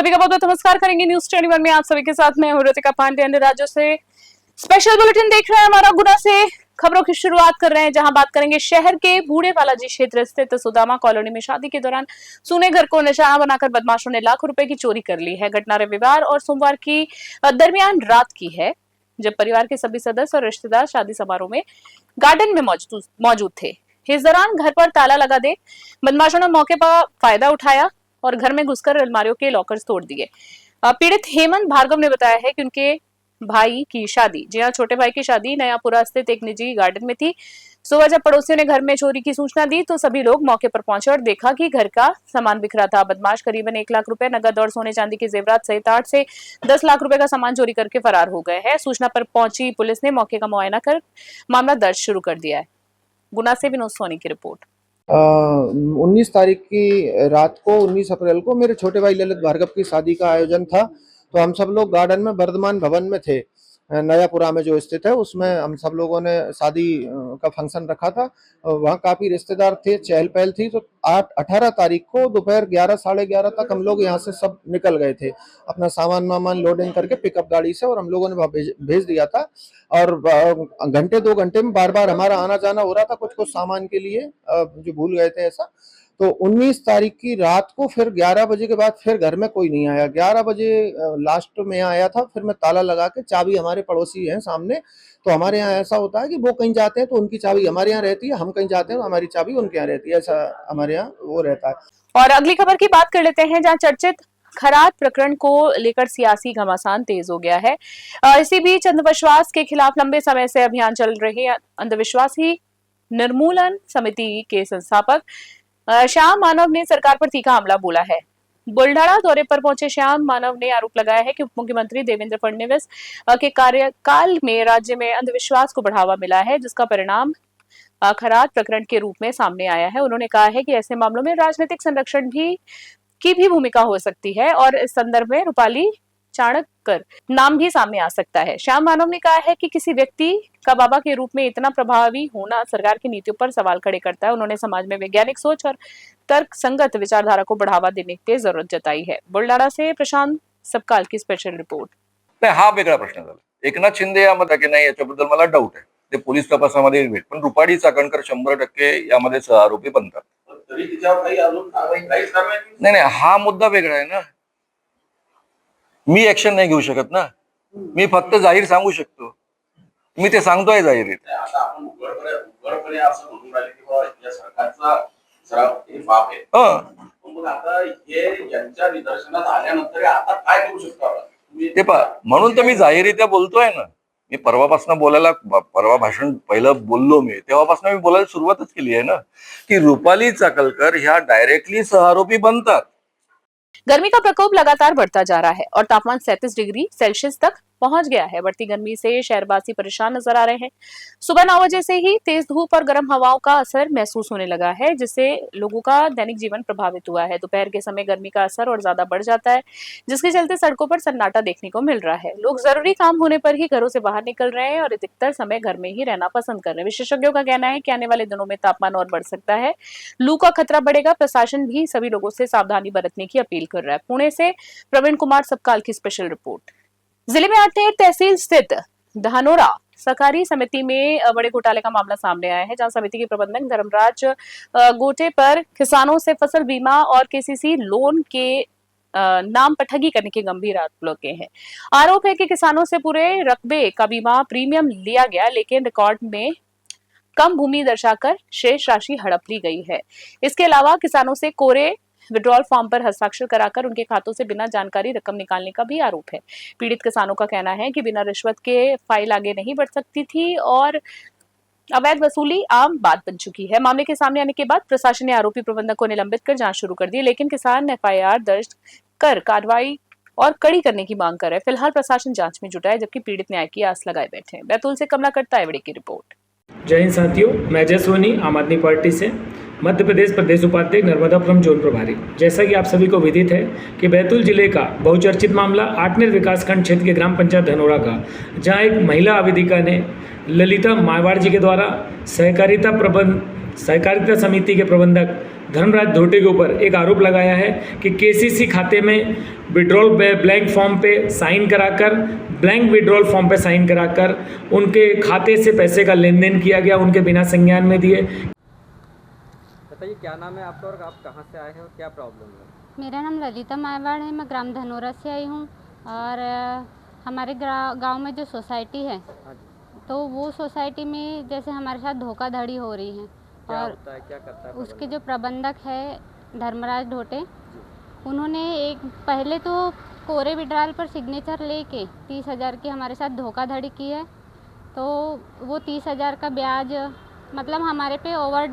सभी का बहुत बहुत नमस्कार करेंगे न्यूज 21 में आप सभी के साथ मैं हूं ऋतिका पांडे। अन्य राज्यों से स्पेशल बुलेटिन देख रहे हैं हमारा गुना से। खबरों की शुरुआत कर रहे हैं जहां बात करेंगे शहर के बूढ़े बालाजी क्षेत्र स्थित सुदामा कॉलोनी में शादी के दौरान सूने घर को निशाना बनाकर बदमाशों ने लाखों रुपए की चोरी कर ली है। घटना रविवार और सोमवार की दरमियान रात की है, जब परिवार के सभी सदस्य और रिश्तेदार शादी समारोह में गार्डन में मौजूद थे। इस दौरान घर पर ताला लगा दे बदमाशों ने मौके पर फायदा उठाया और घर में घुसकर अलमारियों के लॉकर्स तोड़ दिए। पीड़ित हेमंत भार्गव ने बताया है कि उनके भाई की शादी, जी हाँ, छोटे भाई की शादी नयापुरा स्थित एक निजी गार्डन में थी। सुबह जब पड़ोसियों ने घर में चोरी की सूचना दी तो सभी लोग मौके पर पहुंचे और देखा कि घर का सामान बिखरा था। बदमाश करीबन 1 लाख रुपए नगद और सोने चांदी के जेवरात सहित 8 से 10 लाख रुपए का सामान चोरी करके फरार हो गए हैं। सूचना पर पहुंची पुलिस ने मौके का मुआयना कर मामला दर्ज शुरू कर दिया है। गुना से विनोद सोनी की रिपोर्ट। 19 तारीख की रात को 19 अप्रैल को मेरे छोटे भाई ललित भार्गव की शादी का आयोजन था। तो हम सब लोग गार्डन में वर्धमान भवन में थे, नयापुरा में जो स्थित है, उसमें हम सब लोगों ने शादी का फंक्शन रखा था। वहाँ काफ़ी रिश्तेदार थे, चहल पहल थी। तो 18 तारीख को दोपहर 11 साढ़े 11 तक हम लोग यहाँ से सब निकल गए थे अपना सामान वामान लोडिंग करके पिकअप गाड़ी से, और हम लोगों ने वहाँ भेज दिया था। और घंटे 2 घंटे में बार बार हमारा आना जाना हो रहा था कुछ कुछ सामान के लिए, जो भूल गए थे ऐसा। तो 19 तारीख की रात को फिर 11 बजे के बाद फिर घर में कोई नहीं आया। 11 बजे लास्ट में आया था, फिर मैं ताला लगा के, चाबी हमारे पड़ोसी हैं सामने, तो हमारे यहाँ ऐसा होता है कि वो कहीं जाते हैं तो उनकी चाबी हमारे यहाँ रहती है, हम कहीं जाते हैं तो हमारी चाबी उनके यहाँ रहती है, ऐसा हमारे यहाँ वो रहता है। और अगली खबर की बात कर लेते हैं, जहाँ चर्चित खरात प्रकरण को लेकर सियासी घमासान तेज हो गया है। इसी बीच अंधविश्वास के खिलाफ लंबे समय से अभियान चल रहे अंधविश्वासी निर्मूलन समिति के संस्थापक श्याम मानव ने सरकार पर तीखा हमला बोला है। बुल्ढाना दौरे पर पहुंचे श्याम मानव ने आरोप लगाया है कि उप मुख्यमंत्री देवेंद्र फडणवीस के कार्यकाल में राज्य में अंधविश्वास को बढ़ावा मिला है, जिसका परिणाम खरात प्रकरण के रूप में सामने आया है। उन्होंने कहा है कि ऐसे मामलों में राजनीतिक संरक्षण की भी भूमिका हो सकती है और इस संदर्भ में रूपाली चाणक्य नाम भी सामने आ सकता है। श्याम मानव ने कहा है कि किसी व्यक्ति का बाबा के रूप में इतना प्रभावी होना सरकार की नीतियों पर सवाल खड़े करता है। उन्होंने समाज में वैज्ञानिक सोच और तर्क संगत विचारधारा को बढ़ावा देने की जरूरत जताई है। बुलढाणा से प्रशांत सबकाल की स्पेशल रिपोर्ट। नाही, हा वेगळा प्रश्न झाला। एकनाथ शिंदे यामध्ये की नाही याच्याबद्दल मला डाऊट आहे, ते पोलीस तपासामध्ये येईल, पण रुपाली चाकणकर 100% यामध्ये सहआरोपी बनतात। तरी तिच्यावर काही अजून काहीच कारवाई नाही, हा मुद्दा वेगळा आहे ना। मी ऍक्शन नाही घेऊ शकत ना, मी फक्त जाहीर सांगू शकतो। मी ते सांगतोय जाहीर। आता आपण उघडपणे असं म्हणून राहिले की बाबा या सरकारचा सराव हे बाप आहे। मग आता हे यांच्या निदर्शनात आल्यानंतर आता काय करू शकतो आपण? ते म्हणून तर मी जाहीररित्या बोलतोय ना। मी परवापासून बोलायला, परवा भाषण पहिलं बोललो मी, तेव्हापासून मी बोलायला सुरुवातच केली आहे ना की रुपाली चाकलकर ह्या डायरेक्टली सहआरोपी बनतात। गर्मी का प्रकोप लगातार बढ़ता जा रहा है और तापमान 37 डिग्री सेल्सियस तक पहुंच गया है। बढ़ती गर्मी से शहरवासी परेशान नजर आ रहे हैं। सुबह 9 बजे से ही तेज धूप और गर्म हवाओं का असर महसूस होने लगा है, जिससे लोगों का दैनिक जीवन प्रभावित हुआ है। दोपहर के समय गर्मी का असर और ज्यादा बढ़ जाता है, जिसके चलते सड़कों पर सन्नाटा देखने को मिल रहा है। लोग जरूरी काम होने पर ही घरों से बाहर निकल रहे हैं और अधिकतर समय घर में ही रहना पसंद कर रहे हैं। विशेषज्ञों का कहना है कि आने वाले दिनों में तापमान और बढ़ सकता है, लू का खतरा बढ़ेगा। प्रशासन भी सभी लोगों से सावधानी बरतने की अपील कर रहा है। पुणे से प्रवीण कुमार सबकाल की स्पेशल रिपोर्ट। जिले में आठनेर तहसील स्थित धानोरा सहकारी समिति में बड़े घोटाले का मामला सामने आया है, जहां समिति के प्रबंधक धर्मराज गोटे पर किसानों से फसल बीमा और केसीसी लोन के नाम पर ठगी करने के गंभीर आरोप लगे हैं। आरोप है कि किसानों से पूरे रकबे का बीमा प्रीमियम लिया गया, लेकिन रिकॉर्ड में कम भूमि दर्शाकर शेष राशि हड़प ली गई है। इसके अलावा किसानों से कोरे विड्रॉल फॉर्म पर हस्ताक्षर कराकर उनके खातों से बिना जानकारी रकम निकालने का भी आरोप है। पीड़ित किसानों का कहना है कि बिना रिश्वत के फाइल आगे नहीं बढ़ सकती थी और अवैध वसूली आम बात बन चुकी है। मामले के सामने आने के बाद प्रशासन ने आरोपी प्रबंधक को निलंबित कर जांच शुरू कर दी, लेकिन किसान एफआईआर दर्ज कर कार्रवाई और कड़ी करने की मांग कर रहे हैं। फिलहाल प्रशासन जांच में जुटा है, जबकि पीड़ित न्याय की आस लगाए बैठे हैं। बैतूल से कमला तायवड़े की रिपोर्ट। जय हिंद साथियों, मैं जय सोनी, आम आदमी पार्टी से मध्य प्रदेश प्रदेश उपाध्यक्ष नर्मदापुरम जोन प्रभारी। जैसा कि आप सभी को विदित है कि बैतूल जिले का बहुचर्चित मामला आठनेर विकासखंड क्षेत्र के ग्राम पंचायत धनोरा का, जहां एक महिला आवेदिका ने ललिता मारवाड़ जी के द्वारा सहकारिता प्रबंध सहकारिता समिति के प्रबंधक धर्मराज धोटे के ऊपर एक आरोप लगाया है कि केसीसी खाते में विड्रॉल ब्लैंक फॉर्म पे साइन कराकर उनके खाते से पैसे का लेन देन किया गया, उनके बिना संज्ञान में दिए। बताइए क्या नाम है आपका और आप कहाँ से आए हैं और क्या प्रॉब्लम है? मेरा नाम ललिता मायवाड़ है, मैं ग्राम धनोरा से आई हूँ। और हमारे गांव में जो सोसाइटी है तो वो सोसाइटी में जैसे हमारे साथ धोखाधड़ी हो रही है। क्या और होता है, क्या करता है उसके जो प्रबंधक है धर्मराज ढोटे, उन्होंने एक पहले तो कोरे विड्राल पर सिग्नेचर लेके 30,000 की हमारे साथ धोखाधड़ी की है। तो वो 30,000 का ब्याज मतलब हमारे पे ओवर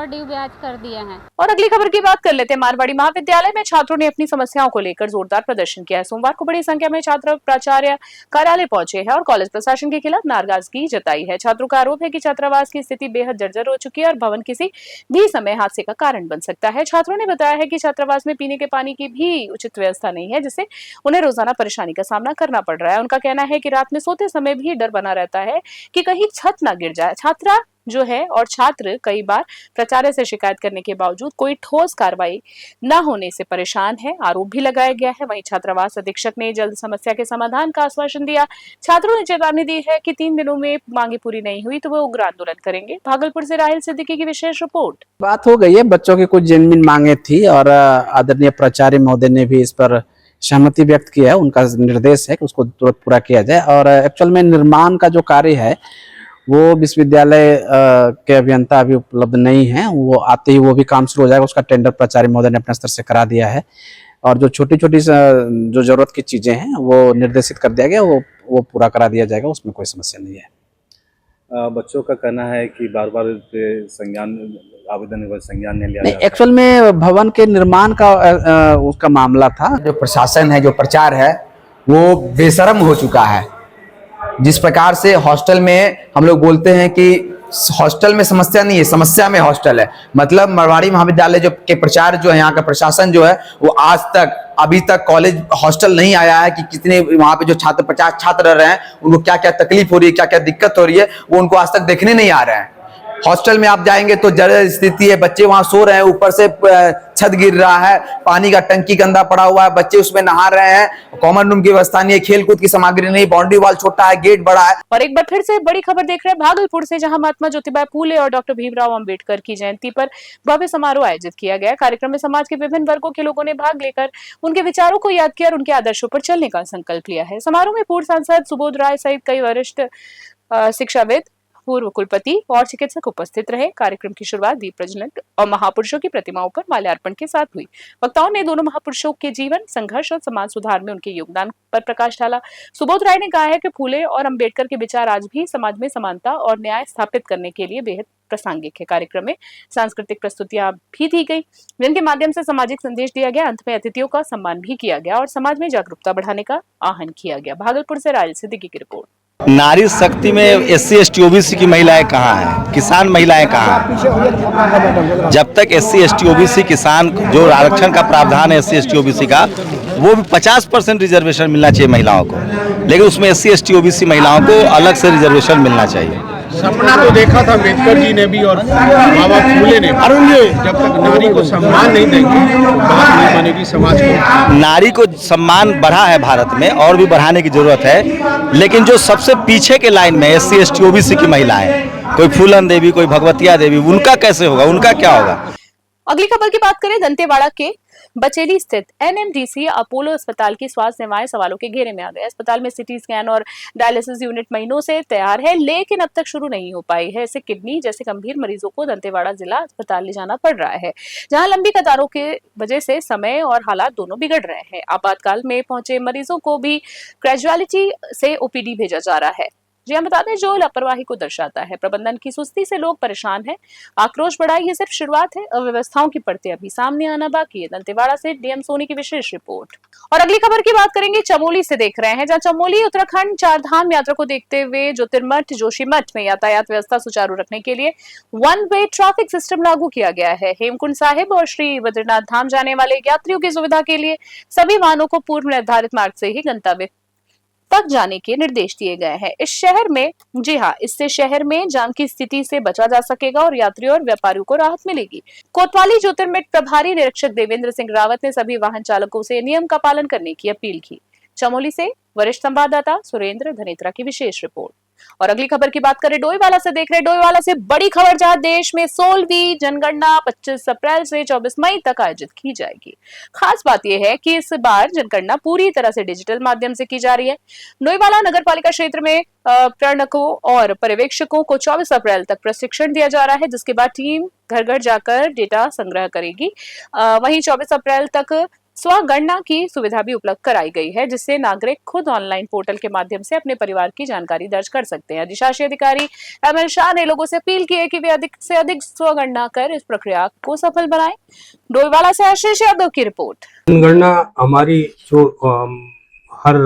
ड्यू ब्याज कर दिया है। और अगली खबर की बात कर लेते हैं। मारवाड़ी महाविद्यालय में छात्रों ने अपनी समस्याओं को लेकर जोरदार प्रदर्शन किया है। सोमवार को बड़ी संख्या में छात्र प्राचार्य कार्यालय पहुंचे हैं और कॉलेज प्रशासन के खिलाफ नाराजगी जताई है। छात्रों का आरोप है कि छात्रावास की स्थिति बेहद जर्जर हो चुकी है और भवन किसी भी समय हादसे का कारण बन सकता है। छात्रों ने बताया है कि छात्रावास में पीने के पानी की भी उचित व्यवस्था नहीं है, जिससे उन्हें रोजाना परेशानी का सामना करना पड़ रहा है। उनका कहना है कि रात में सोते समय भी डर बना रहता है कि कहीं छत न गिर जाए। छात्रा जो है और छात्र कई बार प्राचार्य से शिकायत करने के बावजूद कोई ठोस कार्रवाई न होने से परेशान है। आरोप भी लगाया गया है। वहीं छात्रावास अधीक्षक ने जल्द समस्या के समाधान का आश्वासन दिया। छात्रों ने चेतावनी दी है कि 3 दिनों में मांगे पूरी नहीं हुई तो वो उग्र आंदोलन करेंगे। भागलपुर से राहिल सिद्दीकी की विशेष रिपोर्ट। बात हो गई है, बच्चों की कुछ जेन्युइन मांगे थी और आदरणीय प्राचार्य महोदय ने भी इस पर सहमति व्यक्त किया है। उनका निर्देश है कि उसको तुरंत पूरा किया जाए। और एक्चुअल में निर्माण का जो कार्य है वो विश्वविद्यालय के अभियंता अभी उपलब्ध नहीं है, वो आते ही वो भी काम शुरू हो जाएगा। उसका टेंडर प्राचार्य महोदय ने अपने स्तर से करा दिया है और जो छोटी छोटी जो जरूरत की चीजें हैं वो निर्देशित कर दिया गया, वो पूरा करा दिया जाएगा, उसमें कोई समस्या नहीं है। बच्चों का कहना है कि बार बार आवेदन संज्ञान नहीं लिया जाता। एक्चुअल में भवन के निर्माण का उसका मामला था। जो प्रशासन है, जो प्रचार है, वो बेशर्म हो चुका है। जिस प्रकार से हॉस्टल में हम लोग बोलते हैं कि हॉस्टल में समस्या नहीं है, समस्या में हॉस्टल है। मतलब मारवाड़ी महाविद्यालय जो के प्रचार जो है, यहाँ का प्रशासन जो है, वो आज तक अभी तक कॉलेज हॉस्टल नहीं आया है कि कितने वहाँ पे जो छात्र 50 छात्र रह रहे हैं उनको क्या क्या तकलीफ हो रही है, क्या क्या दिक्कत हो रही है, वो उनको आज तक देखने नहीं आ रहे हैं। हॉस्टल में आप जाएंगे तो जर्जर स्थिति है, बच्चे वहां सो रहे हैं, ऊपर से छत गिर रहा है, पानी का टंकी गंदा पड़ा हुआ है, बच्चे उसमें नहा रहे हैं, कॉमन रूम की व्यवस्था नहीं है, खेलकूद की सामग्री नहीं, बाउंड्री वॉल छोटा है, गेट बड़ा है। और एक बार फिर से बड़ी खबर देख रहे हैं भागलपुर से, जहां महात्मा ज्योतिबा फूले और डॉक्टर भीमराव अंबेडकर की जयंती पर भव्य समारोह आयोजित किया गया। कार्यक्रम में समाज के विभिन्न वर्गों के लोगों ने भाग लेकर उनके विचारों को याद किया और उनके आदर्शों पर चलने का संकल्प लिया है। समारोह में पूर्व सांसद सुबोध राय सहित कई वरिष्ठ शिक्षाविद, पूर्व कुलपति और चिकित्सक उपस्थित रहे। कार्यक्रम की शुरुआत दीप प्रज्वलन और महापुरुषों की प्रतिमाओं पर माल्यार्पण के साथ हुई। वक्ताओं ने दोनों महापुरुषों के जीवन, संघर्ष और समाज सुधार में उनके योगदान पर प्रकाश डाला। सुबोध राय ने कहा है कि फूले और अंबेडकर के विचार आज भी समाज में समानता और न्याय स्थापित करने के लिए बेहद प्रासंगिक है। कार्यक्रम में सांस्कृतिक प्रस्तुतियां भी दी गई, जिनके माध्यम से सामाजिक संदेश दिया गया। अंत में अतिथियों का सम्मान भी किया गया और समाज में जागरूकता बढ़ाने का आह्वान किया गया। भागलपुर से राहिल सिद्दीकी की रिपोर्ट। नारी शक्ति में SC ST OBC की महिलाएं कहाँ हैं, किसान महिलाएं कहाँ हैं? जब तक SC ST OBC किसान जो आरक्षण का प्रावधान है SC ST OBC का, वो भी 50% रिजर्वेशन मिलना चाहिए महिलाओं को, लेकिन उसमें SC ST OBC महिलाओं को अलग से रिजर्वेशन मिलना चाहिए। सपना तो देखा था अम्बेडकर जी ने भी और बाबा फूले ने, जब तक नारी को सम्मान नहीं देंगे तो बात नहीं बनेगी समाज को। नारी को सम्मान बढ़ा है भारत में और भी बढ़ाने की जरूरत है, लेकिन जो सबसे पीछे के लाइन में SC ST OBC की महिलाएं, कोई फूलन देवी, कोई भगवतिया देवी, उनका कैसे होगा, उनका क्या होगा? अगली खबर की बात करें, दंतेवाड़ा के बचेली स्थित NMDC अपोलो अस्पताल की स्वास्थ्य सेवाएं सवालों के घेरे में आ गए। अस्पताल में सिटी स्कैन और डायलिसिस यूनिट महीनों से तैयार है, लेकिन अब तक शुरू नहीं हो पाई है। इससे किडनी जैसे गंभीर मरीजों को दंतेवाड़ा जिला अस्पताल ले जाना पड़ रहा है, जहां लंबी कतारों के वजह से समय और हालात दोनों बिगड़ रहे हैं। आपातकाल में पहुंचे मरीजों को भी ग्रेजुअलिटी से OPD भेजा जा रहा है। जी हम बता दें, जो लापरवाही को दर्शाता है। प्रबंधन की सुस्ती से लोग परेशान हैं। आक्रोश बढ़ा, ये सिर्फ शुरुआत है, अव्यवस्थाओं की परतें अभी सामने आना बाकी है। दंतेवाड़ा से DM सोनी की विशेष रिपोर्ट। और अगली खबर की बात करेंगे, चमोली से देख रहे हैं, जहां चमोली उत्तराखंड चारधाम यात्रा को देखते हुए ज्योतिर्मठ जोशीमठ में यातायात व्यवस्था सुचारू रखने के लिए 1 वे ट्रैफिक सिस्टम लागू किया गया है। हेमकुंड साहिब और श्री बद्रीनाथ धाम जाने वाले यात्रियों की सुविधा के लिए सभी वाहनों को पूर्व निर्धारित मार्ग से ही गंतव्य तक जाने के निर्देश दिए गए हैं। इस शहर में, जी हाँ, इससे शहर में जाम की स्थिति से बचा जा सकेगा और यात्रियों और व्यापारियों को राहत मिलेगी। कोतवाली ज्योतिर्मठ प्रभारी निरीक्षक देवेंद्र सिंह रावत ने सभी वाहन चालकों से नियम का पालन करने की अपील की। चमोली से वरिष्ठ संवाददाता सुरेंद्र धनेत्रा की विशेष रिपोर्ट। और अगली खबर की बात करें डोईवाला से, देख रहे डोईवाला से बड़ी खबर, जहां देश में 16वीं जनगणना 25 अप्रैल से 24 मई तक आयोजित की जाएगी। खास बात यह है कि इस बार जनगणना पूरी तरह से डिजिटल माध्यम से की जा रही है। डोईवाला नगर पालिका क्षेत्र में प्रणकों और पर्यवेक्षकों को 24 अप्रैल तक प्रशिक्षण दिया जा रहा है, जिसके बाद टीम घर घर जाकर डेटा संग्रह करेगी। वहीं 24 अप्रैल तक स्वगणना की सुविधा भी उपलब्ध कराई गई है, जिससे नागरिक खुद ऑनलाइन पोर्टल के माध्यम से अपने परिवार की जानकारी दर्ज कर सकते हैं। अधिशासी अधिकारी एमएल शाह ने लोगों से अपील की है कि वे अधिक से अधिक स्वगणना कर इस प्रक्रिया को सफल बनाएं। डोईवाला से आशीष यादव की रिपोर्ट। जनगणना हमारी जो हर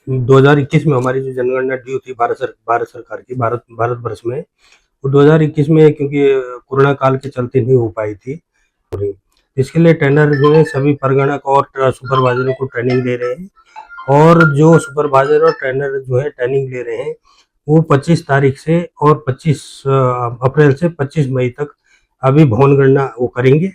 2021 में हमारी जो जनगणना ड्यू थी भारत सरकार की भारतवर्ष में, वो 2021 में क्योंकि कोरोना काल के चलते नहीं हो पाई थी। इसके लिए ट्रेनर जो है सभी परगणक और सुपरवाइजरों को ट्रेनिंग दे रहे हैं, और जो सुपरवाइजर और ट्रेनर जो है ट्रेनिंग ले रहे हैं वो 25 तारीख से और 25 अप्रैल से 25 मई तक अभी भवन गणना वो करेंगे।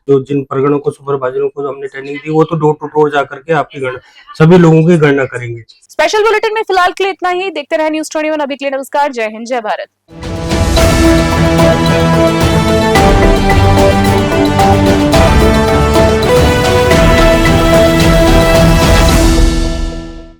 जो जिन परगणों को सुपरवाइजरों को हमने ट्रेनिंग दी वो तो डोर टू डोर जा करके आपकी गणना सभी लोगों की गणना करेंगे। स्पेशल बुलेटिन में फिलहाल के लिए इतना ही। देखते रहे न्यूज़ 21। अभी के लिए नमस्कार, जय हिंद, जय भारत।